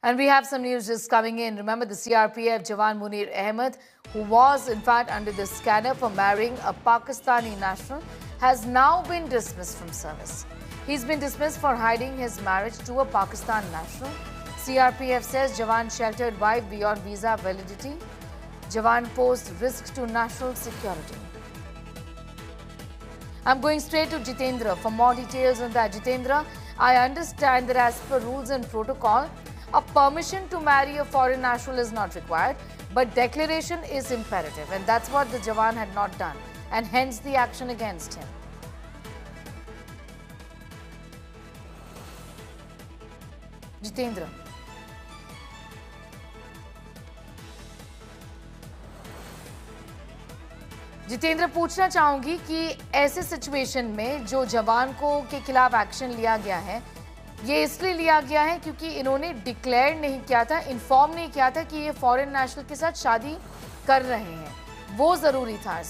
And we have some news just coming in. Remember the CRPF Jawan Munir Ahmed, who was in fact under the scanner for marrying a Pakistani national, has now been dismissed from service. He's been dismissed for hiding his marriage to a Pakistan national. CRPF says Jawan sheltered wife beyond visa validity. Jawan posed risk to national security. I'm going straight to Jitendra for more details on that. Jitendra, I understand that as per rules and protocol, a permission to marry a foreign national is not required, but declaration is imperative, and that's what the Jawan had not done, and hence the action against him. Jitendra. Jitendra, पूछना चाहूंगी कि ऐसे situation में जो जवान को के खिलाफ एक्शन लिया गया है, ये इसलिए लिया गया है क्योंकि इन्होंने डिक्लेयर नहीं किया था, इन्फॉर्म नहीं किया था कि ये फॉरेन नेशनल के साथ शादी कर रहे हैं, वो जरूरी था।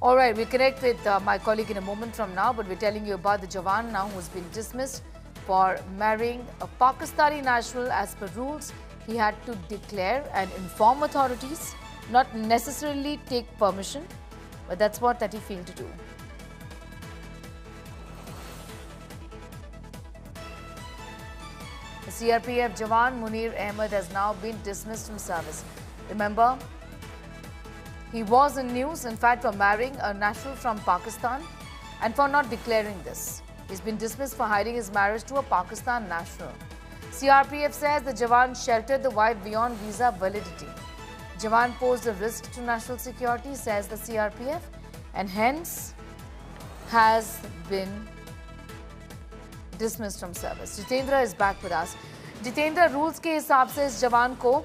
All right, we'll connect with my colleague in a moment from now, but we're telling you about the Jawan now who's been dismissed for marrying a Pakistani national. As per rules, he had to declare and inform authorities, not necessarily take permission, but that's what he failed to do. The CRPF Jawan Munir Ahmed has now been dismissed from service. Remember, he was in news, in fact, for marrying a national from Pakistan and for not declaring this. He's been dismissed for hiding his marriage to a Pakistan national. CRPF says the Jawan sheltered the wife beyond visa validity. Jawan posed a risk to national security, says the CRPF, and hence has been dismissed from service. Jitendra is back with us. Jitendra, rules के हिसाब से इस जवान को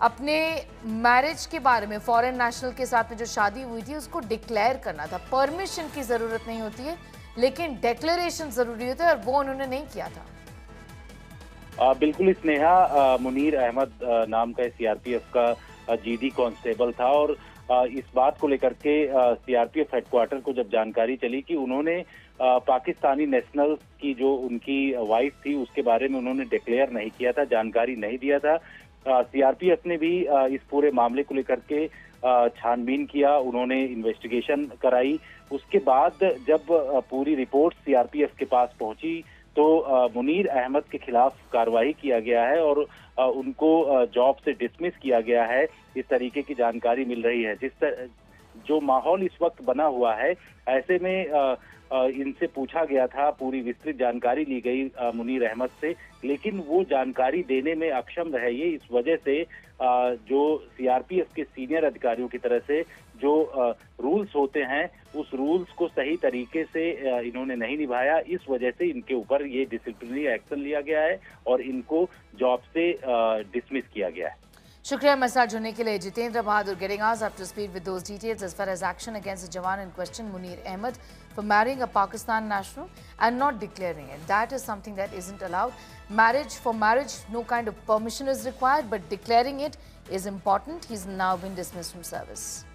अपने marriage के बारे में, फॉरेन नेशनल के साथ में जो शादी हुई थी, उसको डिक्लेयर करना था। परमिशन की जरूरत नहीं होती है, लेकिन डिक्लेरेशन जरूरी होता है, और वो उन्होंने नहीं किया था। बिल्कुल स्नेहा, मुनीर अहमद नाम का सीआरपीएफ का जीडी कांस्टेबल था, और इस बात को लेकर के सीआरपीएफ हेडक्वार्टर को जब जानकारी चली कि उन्होंने पाकिस्तानी नेशनल की जो उनकी वाइफ थी उसके बारे में उन्होंने डिक्लेयर नहीं किया था, जानकारी नहीं दिया था, सीआरपीएफ ने भी इस पूरे मामले को लेकर के छानबीन किया, उन्होंने इन्वेस्टिगेशन कराई। उसके बाद जब पूरी रिपोर्ट सीआरपीएफ के पास पहुंची तो मुनीर अहमद के खिलाफ कार्रवाई किया गया है और उनको जॉब से डिसमिस किया गया है, इस तरीके की जानकारी मिल रही है। जो माहौल इस वक्त बना हुआ है, ऐसे में इनसे पूछा गया था, पूरी विस्तृत जानकारी ली गई मुनीर अहमद से, लेकिन वो जानकारी देने में अक्षम रहे। ये इस वजह से जो सीआरपीएफ के सीनियर अधिकारियों की तरह से जो रूल्स होते हैं, उस रूल्स को सही तरीके से इन्होंने नहीं निभाया, इस वजह से इनके ऊपर ये डिसिप्लिनरी एक्शन लिया गया है और इनको जॉब से डिसमिस किया गया है। शुक्रिया हमारे साथ जुड़ने के लिए। जितेंद्र बहादुर getting us up to speed with those details as far as action against the Jawan in question, Munir Ahmed, for marrying a Pakistan national and not declaring it. That is something that isn't allowed. For marriage, no kind of permission is required, but declaring it is important. He's now been dismissed from service.